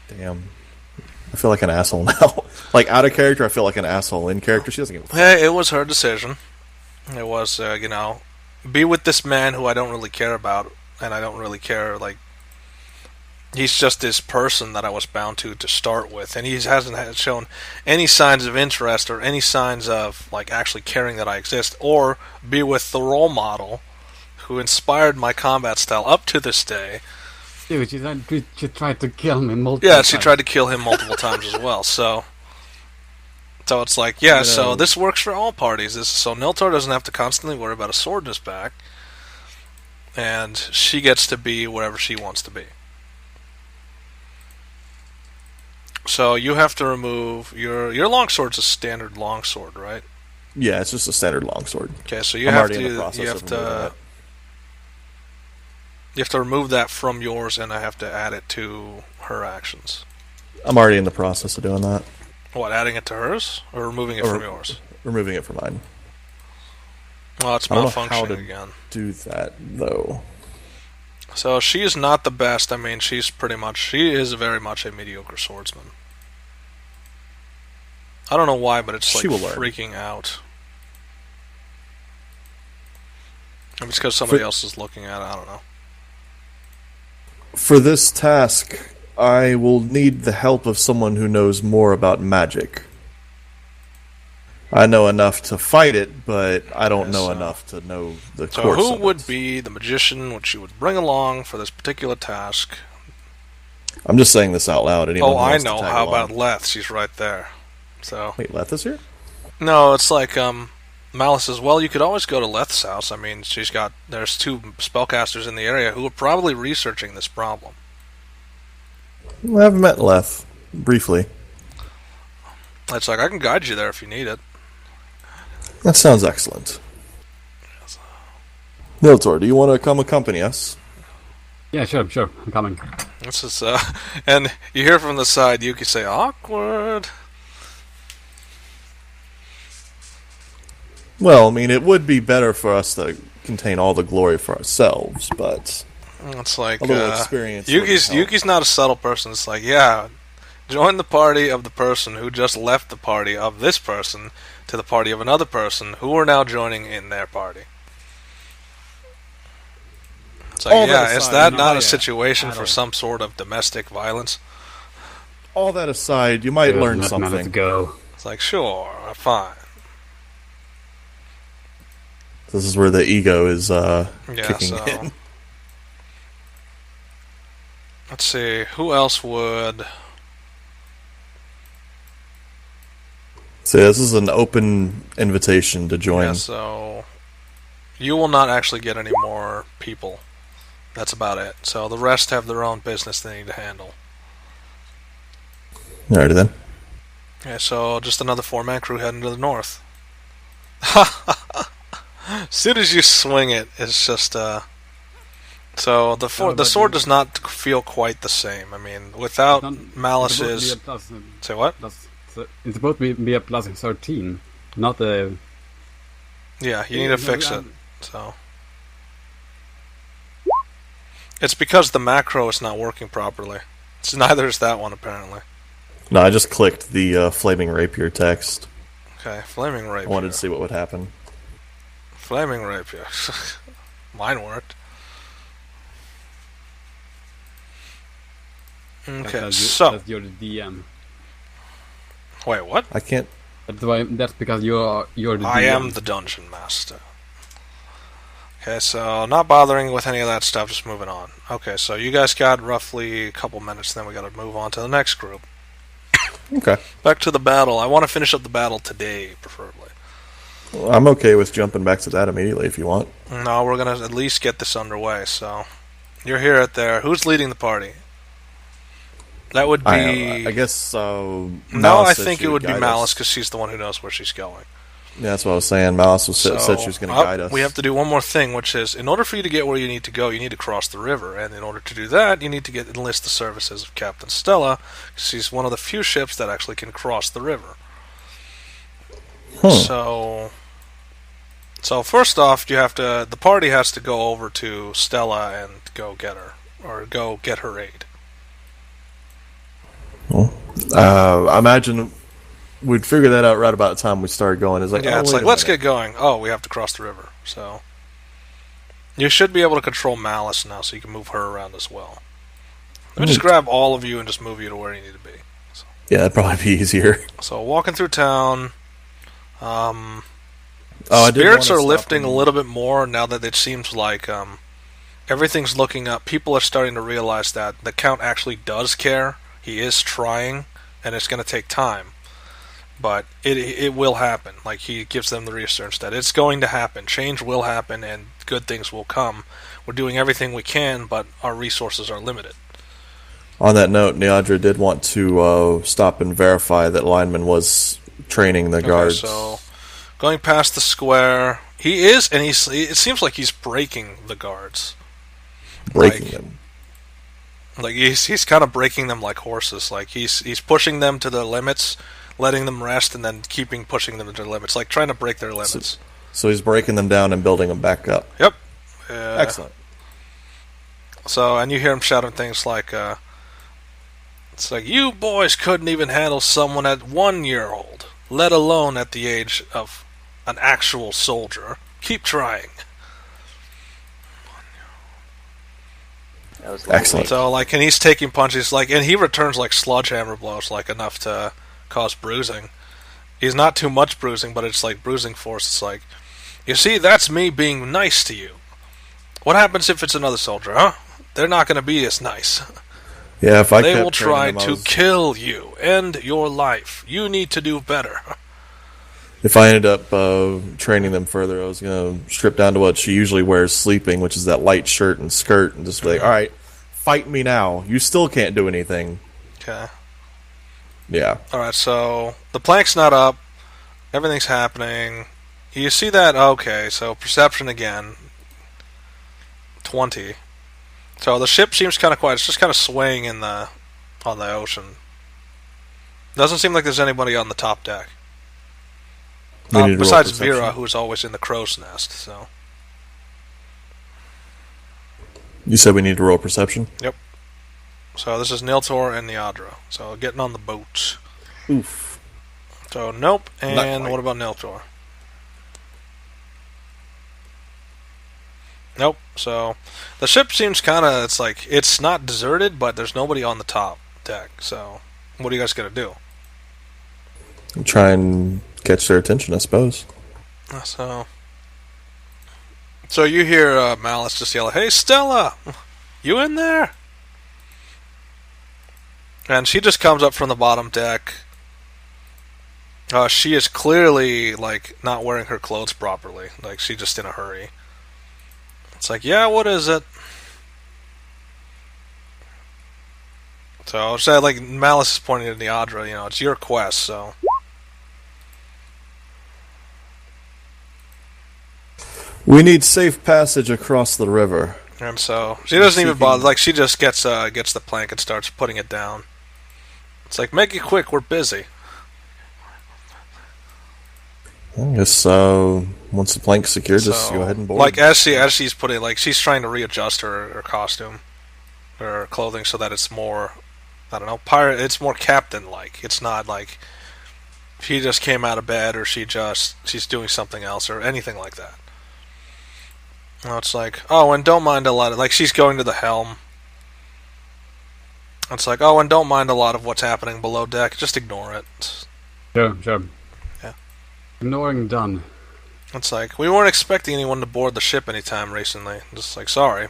Speaker 5: Damn. I feel like an asshole now. Like, out of character, I feel like an asshole. In character, she doesn't give a fuck.
Speaker 1: Hey, it was her decision. It was, be with this man who I don't really care about, and I don't really care, like... He's just this person that I was bound to start with, and he hasn't shown any signs of interest or any signs of like actually caring that I exist, or be with the role model who inspired my combat style up to this day.
Speaker 6: Dude, she tried to kill me multiple times.
Speaker 1: Yeah, she tried to kill him multiple times as well. So it's like, yeah, so this works for all parties. So Niltaor doesn't have to constantly worry about a sword in his back, and she gets to be wherever she wants to be. So you have to remove your longsword's a standard longsword, right?
Speaker 5: Yeah, it's just a standard longsword.
Speaker 1: Okay, so you have to remove that from yours, and I have to add it to her actions.
Speaker 5: I'm already in the process of doing that.
Speaker 1: What, adding it to hers, or removing it from yours?
Speaker 5: Removing it from mine.
Speaker 1: Well, it's malfunctioning again.
Speaker 5: Do that though.
Speaker 1: So she is not the best. I mean, she is very much a mediocre swordsman. I don't know why, but it's like freaking out. Maybe it's because somebody else is looking at it. I don't know.
Speaker 5: For this task, I will need the help of someone who knows more about magic. I know enough to fight it, but I don't know enough to know the course of it.
Speaker 1: So who would be the magician which you would bring along for this particular task?
Speaker 5: I'm just saying this out loud. Anyone
Speaker 1: I know. How about Leth? She's right there. So
Speaker 5: wait, Leth is here?
Speaker 1: No, it's like Malice says, well, you could always go to Leth's house. I mean, there's two spellcasters in the area who are probably researching this problem.
Speaker 5: Well, I haven't met Leth. Briefly.
Speaker 1: It's like, I can guide you there if you need it.
Speaker 5: That sounds excellent. Niltaor, do you want to come accompany us?
Speaker 6: Yeah, sure, I'm coming.
Speaker 1: This is, and you hear from the side Yuki say, awkward.
Speaker 5: Well, I mean, it would be better for us to contain all the glory for ourselves, but...
Speaker 1: It's like
Speaker 5: a little experience.
Speaker 1: Yuki's not a subtle person. It's like, yeah, join the party of the person who just left the party of this person to the party of another person who are now joining in their party. It's like, is that not a situation for some sort of domestic violence?
Speaker 5: All that aside, you might learn something.
Speaker 6: Let's go.
Speaker 1: It's like, sure, fine.
Speaker 5: This is where the ego is kicking in.
Speaker 1: Let's see, who else would...
Speaker 5: So this is an open invitation to join.
Speaker 1: Yeah, so you will not actually get any more people. That's about it. So the rest have their own business they need to handle.
Speaker 5: Alrighty then.
Speaker 1: Yeah, so just another 4-man crew heading to the north. As soon as you swing it, it's just so the sword does not feel quite the same. I mean, without Malice's... Say what?
Speaker 6: It's supposed to be a plus 13, not a...
Speaker 1: Yeah, you need to fix it. So it's because the macro is not working properly. Neither is that one, apparently.
Speaker 5: No, I just clicked the Flaming Rapier text.
Speaker 1: Okay, Flaming Rapier.
Speaker 5: I wanted to see what would happen.
Speaker 1: Flaming Rapier. Mine worked. Okay, so...
Speaker 6: That's your DM.
Speaker 1: Wait, what?
Speaker 5: I can't...
Speaker 6: That's because you're the DM.
Speaker 1: I am the Dungeon Master. Okay, so not bothering with any of that stuff, just moving on. Okay, so you guys got roughly a couple minutes, then we gotta move on to the next group.
Speaker 5: Okay.
Speaker 1: Back to the battle. I want to finish up the battle today, preferably.
Speaker 5: Well, I'm okay with jumping back to that immediately if you want.
Speaker 1: No, we're gonna at least get this underway, so... You're here at there. Who's leading the party? That would be...
Speaker 5: I guess,
Speaker 1: No, I think it would be Malice, because she's the one who knows where she's going.
Speaker 5: Yeah, that's what I was saying. Malice said she was going to guide us.
Speaker 1: We have to do one more thing, which is, in order for you to get where you need to go, you need to cross the river. And in order to do that, you need to enlist the services of Captain Stella, because she's one of the few ships that actually can cross the river. So first off, the party has to go over to Stella and go get her, or go get her aid.
Speaker 5: Well, I imagine we'd figure that out right about the time we started going. It's like,
Speaker 1: let's get going. Oh, we have to cross the river. So you should be able to control Malice now, so you can move her around as well. Let me just grab all of you and just move you to where you need to be. So.
Speaker 5: Yeah, that'd probably be easier.
Speaker 1: So walking through town, spirits are lifting a little bit more now that it seems like everything's looking up. People are starting to realize that the Count actually does care. He is trying, and it's going to take time. But it will happen. Like, he gives them the reassurance that it's going to happen. Change will happen, and good things will come. We're doing everything we can, but our resources are limited.
Speaker 5: On that note, Neandra did want to stop and verify that Lineman was training the guards.
Speaker 1: So, going past the square, he is, and it seems like he's breaking the guards.
Speaker 5: Breaking them.
Speaker 1: Like, he's kind of breaking them like horses. Like, he's pushing them to their limits, letting them rest, and then pushing them to their limits. Like, trying to break their limits.
Speaker 5: So he's breaking them down and building them back up.
Speaker 1: Yep.
Speaker 5: Excellent.
Speaker 1: So, and you hear him shouting things like, it's like, you boys couldn't even handle someone at 1 year old, let alone at the age of an actual soldier. Keep trying.
Speaker 5: Excellent.
Speaker 1: So, like, and he's taking punches, like, and he returns like sledgehammer blows, like enough to cause bruising. He's not too much bruising, but it's like bruising force. It's like, you see, that's me being nice to you. What happens if it's another soldier, huh? They're not going to be as nice.
Speaker 5: Yeah, if I
Speaker 1: they will try to kill you, end your life. You need to do better.
Speaker 5: If I ended up training them further, I was going to strip down to what she usually wears sleeping, which is that light shirt and skirt, and just be like, all right, fight me now. You still can't do anything.
Speaker 1: Okay.
Speaker 5: Yeah.
Speaker 1: All right, so the plank's not up. Everything's happening. You see that? Okay, so perception again. 20. So the ship seems kind of quiet. It's just kind of swaying on the ocean. Doesn't seem like there's anybody on the top deck. Besides Vera, who's always in the crow's nest. So.
Speaker 5: You said we need to roll perception?
Speaker 1: Yep. So this is Niltaor and Niadra. So getting on the boat.
Speaker 5: Oof.
Speaker 1: So nope.
Speaker 5: Not
Speaker 1: And
Speaker 5: quite.
Speaker 1: what about Niltaor? Nope. So the ship seems kind of, it's like, it's not deserted, but there's nobody on the top deck. So what are you guys going to do?
Speaker 5: Try and catch their attention, I suppose.
Speaker 1: So you hear Malice just yell, "Hey, Stella! You in there?" And she just comes up from the bottom deck. She is clearly, like, not wearing her clothes properly. Like, she's just in a hurry. It's like, yeah, what is it? So like, Malice is pointing at Niadra, you know, it's your quest, so...
Speaker 5: We need safe passage across the river.
Speaker 1: And so, she doesn't even bother, like, she just gets the plank and starts putting it down. It's like, make it quick, we're busy.
Speaker 5: I guess once the plank's secure, just go ahead and board.
Speaker 1: Like, as she's putting, like, she's trying to readjust her costume, her clothing, so that it's more, I don't know, pirate, it's more captain-like. It's not like she just came out of bed, or she's doing something else, or anything like that. No, it's like, oh, and don't mind a lot of, like, she's going to the helm. It's like, oh, and don't mind a lot of what's happening below deck. Just ignore it.
Speaker 6: Sure.
Speaker 1: Yeah.
Speaker 6: Ignoring done.
Speaker 1: It's like, we weren't expecting anyone to board the ship anytime recently. Just like, sorry.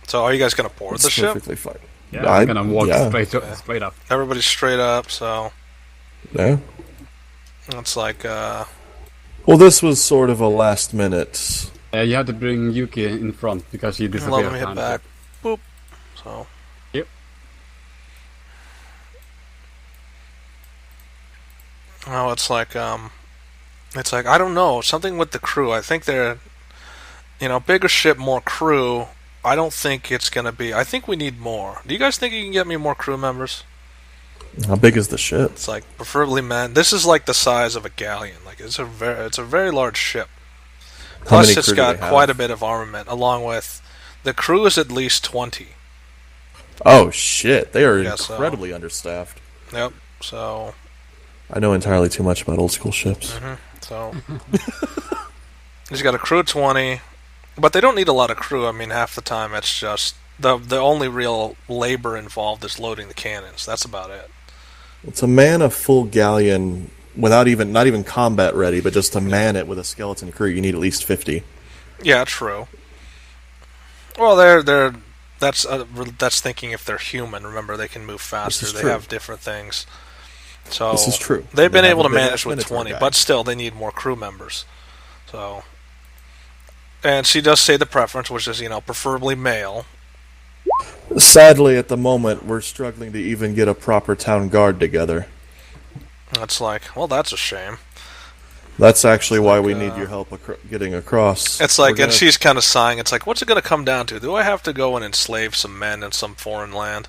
Speaker 1: So, are you guys going to board the ship?
Speaker 5: Perfectly fine.
Speaker 6: Yeah, I'm gonna walk straight up.
Speaker 1: Everybody's straight up, so...
Speaker 5: Yeah.
Speaker 1: It's like,
Speaker 5: Well, this was sort of a last minute...
Speaker 6: You had to bring Yuki in front because she disappeared.
Speaker 1: let me hit back. Boop. So...
Speaker 6: Yep.
Speaker 1: Oh, it's like, I don't know, something with the crew. I think they're, you know, bigger ship, more crew. I don't think it's gonna be, I think we need more. Do you guys think you can get me more crew members?
Speaker 5: How big is the ship?
Speaker 1: It's like, preferably men. This is like the size of a galleon. Like, it's a very large ship. Plus, it's got quite a bit of armament, along with, the crew is at least 20.
Speaker 5: Oh, shit. They are incredibly understaffed.
Speaker 1: Yep, so...
Speaker 5: I know entirely too much about old school ships.
Speaker 1: So... He's got a crew of 20, but they don't need a lot of crew. I mean, half the time it's just... The only real labor involved is loading the cannons. That's about it.
Speaker 5: It's a man of full galleon, without not even combat ready, but just to man it with a skeleton crew, you need at least 50.
Speaker 1: Yeah, true. Well, that's thinking if they're human. Remember, they can move faster. They have different things. So
Speaker 5: this is true.
Speaker 1: They've been able to manage with 20, but still, they need more crew members. So, and she does say the preference, which is, you know, preferably male.
Speaker 5: Sadly, at the moment, we're struggling to even get a proper town guard together.
Speaker 1: That's like, well, that's a shame.
Speaker 5: That's actually why we need your help getting across.
Speaker 1: It's like, and she's kind of sighing. It's like, what's it going to come down to? Do I have to go and enslave some men in some foreign land?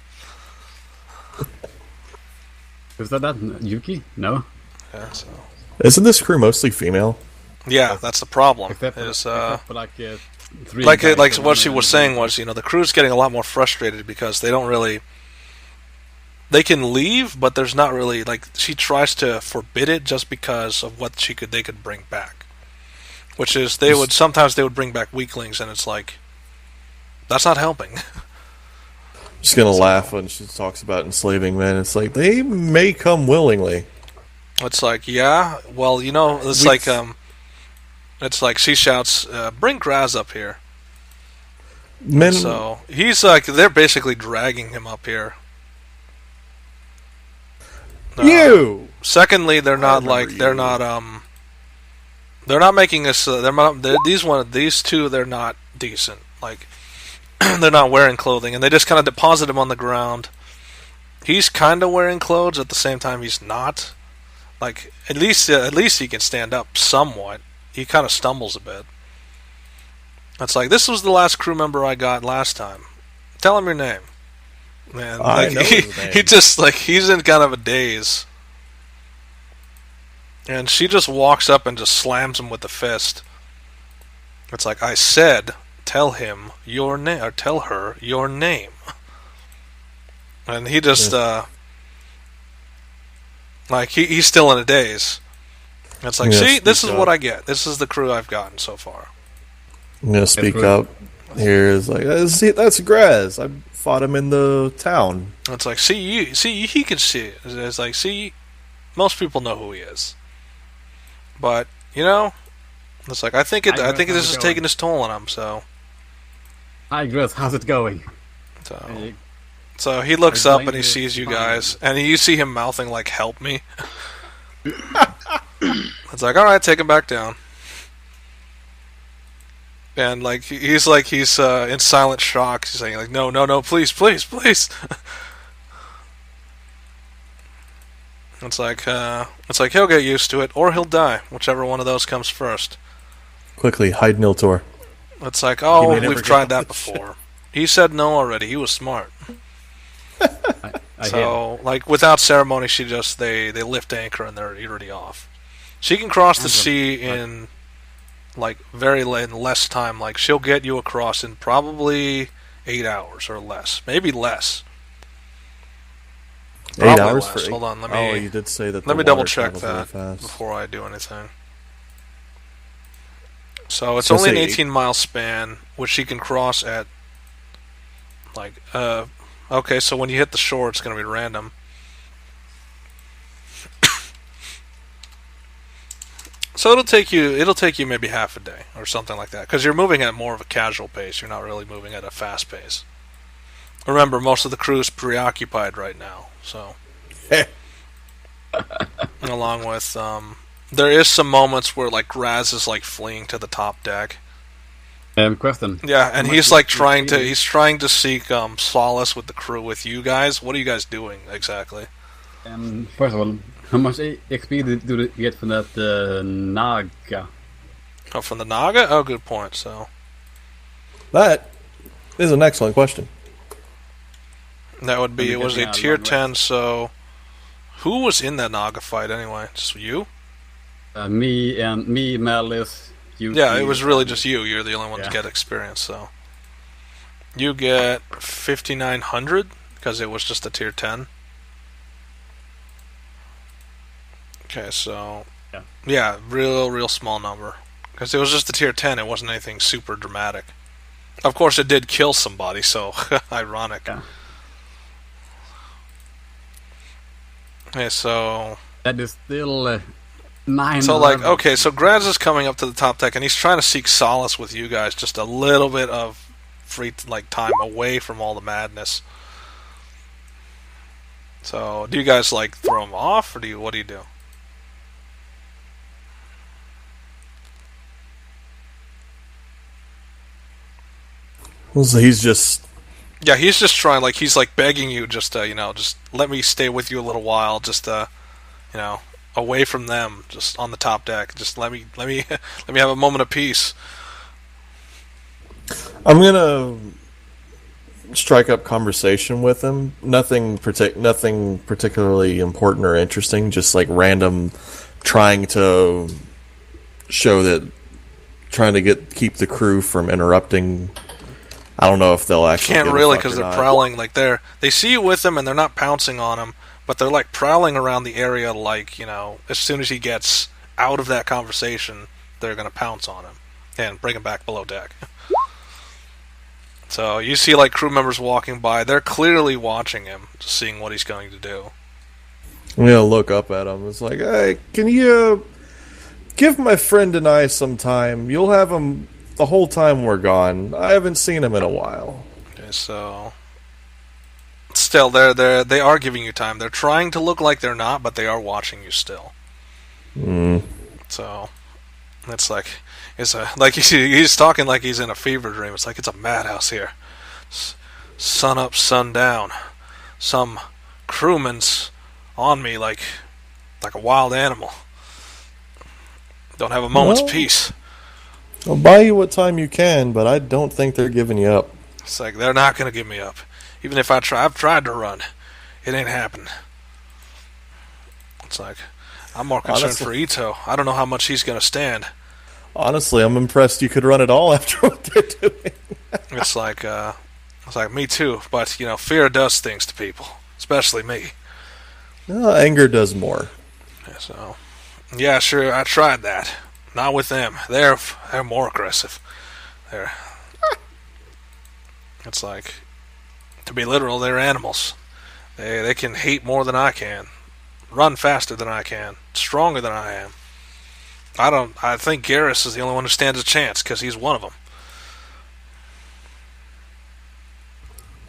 Speaker 6: Is that Yuki? No?
Speaker 1: Yeah, so.
Speaker 5: Isn't this crew mostly female?
Speaker 1: Yeah, that's the problem.
Speaker 6: Except for
Speaker 1: like what she was saying was, you know, the crew's getting a lot more frustrated because they don't really... They can leave, but there's not really, like, she tries to forbid it just because of what they could bring back. Which is, sometimes they would bring back weaklings, and it's like, that's not helping.
Speaker 5: Just gonna laugh when she talks about enslaving men. It's like, they may come willingly.
Speaker 1: It's like, yeah, well, you know, it's like she shouts, bring Graz up here.
Speaker 5: Men...
Speaker 1: So, he's like, they're basically dragging him up here.
Speaker 5: You!
Speaker 1: Secondly, they're not making us, these two, they're not decent. Like, they're not wearing clothing, and they just kind of deposit him on the ground. He's kind of wearing clothes, at the same time he's not. Like, at least he can stand up somewhat. He kind of stumbles a bit. It's like, this was the last crew member I got last time. Tell him your name. Man, like, he just, like, he's in kind of a daze. And she just walks up and just slams him with the fist. It's like, I said, tell him your name, or tell her your name. And he just, like, he's still in a daze. It's like, see, this is what I get. This is the crew I've gotten so far.
Speaker 5: I'm gonna speak up. Here's like, see, that's Graz. I fought him in the town.
Speaker 1: It's like, see, he can see it. It's like, see, most people know who he is. But, you know, it's like, I think this is taking its toll on him, so.
Speaker 6: Hi, Graz, how's it going?
Speaker 1: So he looks up and he sees you guys, and you see him mouthing, like, help me. It's like, alright, take him back down. And, like, he's in silent shock. He's saying, like, no, please. It's like he'll get used to it, or he'll die, whichever one of those comes first.
Speaker 5: Quickly, hide Niltaor.
Speaker 1: It's like, oh, we've tried that before. He said no already. He was smart. So, like, without ceremony, they lift anchor and they're already off. She can cross the sea in, like, less time. Like, she'll get you across in probably 8 hours or less. Maybe less.
Speaker 5: 8 hours for 8?
Speaker 1: Hold on, let me...
Speaker 5: Oh, you did say that.
Speaker 1: Let me double check that before I do anything. So it's only an 18-mile span, which she can cross at, like, okay, so when you hit the shore, it's going to be random. So it'll take you maybe half a day or something like that, because you're moving at more of a casual pace. You're not really moving at a fast pace. Remember, most of the crew is preoccupied right now, so. Along with, there is some moments where, like, Graz is, like, fleeing to the top deck.
Speaker 6: Question.
Speaker 1: Yeah, and he's like trying to seek solace with the crew, with you guys. What are you guys doing exactly?
Speaker 6: First of all, how much XP do you get from that Naga?
Speaker 1: Oh, from the Naga? Oh, good point. So
Speaker 5: that is an excellent question.
Speaker 1: That would be, it was a tier 10. So who was in that Naga fight anyway? Just you?
Speaker 6: Me, Malice.
Speaker 1: Yeah, it was really just you. You're the only one to get experience, so. You get 5,900, because it was just a tier 10. Okay, so. Yeah, real small number. Because it was just a tier 10, it wasn't anything super dramatic. Of course, it did kill somebody, so ironic.
Speaker 6: Yeah.
Speaker 1: Okay, so.
Speaker 6: That is still. 9.
Speaker 1: So, like, okay, so Graz is coming up to the top deck, and he's trying to seek solace with you guys, just a little bit of free, like, time away from all the madness. So, do you guys, like, throw him off, or what do you do?
Speaker 5: So he's just...
Speaker 1: Yeah, he's just trying, like, he's, like, begging you just to, just let me stay with you a little while, just to, away from them, just on the top deck. Just let me have a moment of peace.
Speaker 5: I'm gonna strike up conversation with him. Nothing particularly important or interesting. Just like random, trying to keep the crew from interrupting. I don't know if they'll actually.
Speaker 1: Can't really, because they're prowling. Like they see you with them and they're not pouncing on him. But they're, like, prowling around the area, like, as soon as he gets out of that conversation, they're going to pounce on him and bring him back below deck. So you see, like, crew members walking by. They're clearly watching him, just seeing what he's going to do.
Speaker 5: I'm going to look up at him. It's like, hey, can you give my friend and I some time? You'll have him the whole time we're gone. I haven't seen him in a while.
Speaker 1: Okay, so... Still, they are giving you time. They're trying to look like they're not, but they are watching you still. So, it's like, he's talking like he's in a fever dream. It's like it's a madhouse here. Sun up, sun down. Some crewman's on me like a wild animal. Don't have a moment's peace.
Speaker 5: I'll buy you what time you can, but I don't think they're giving you up.
Speaker 1: It's like, they're not going to give me up. Even if I've tried to run. It ain't happened. It's like, I'm more concerned for Ito. I don't know how much he's going to stand.
Speaker 5: Honestly, I'm impressed you could run at all after what they're doing.
Speaker 1: It's like me too. But fear does things to people, especially me.
Speaker 5: No, anger does more.
Speaker 1: So, yeah, sure, I tried that. Not with them. They're more aggressive. It's like, to be literal, they're animals. They can hate more than I can, run faster than I can, stronger than I am. I think Garrus is the only one who stands a chance because he's one of them.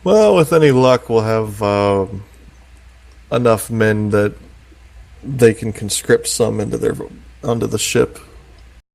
Speaker 5: Well, with any luck, we'll have enough men that they can conscript some onto the ship.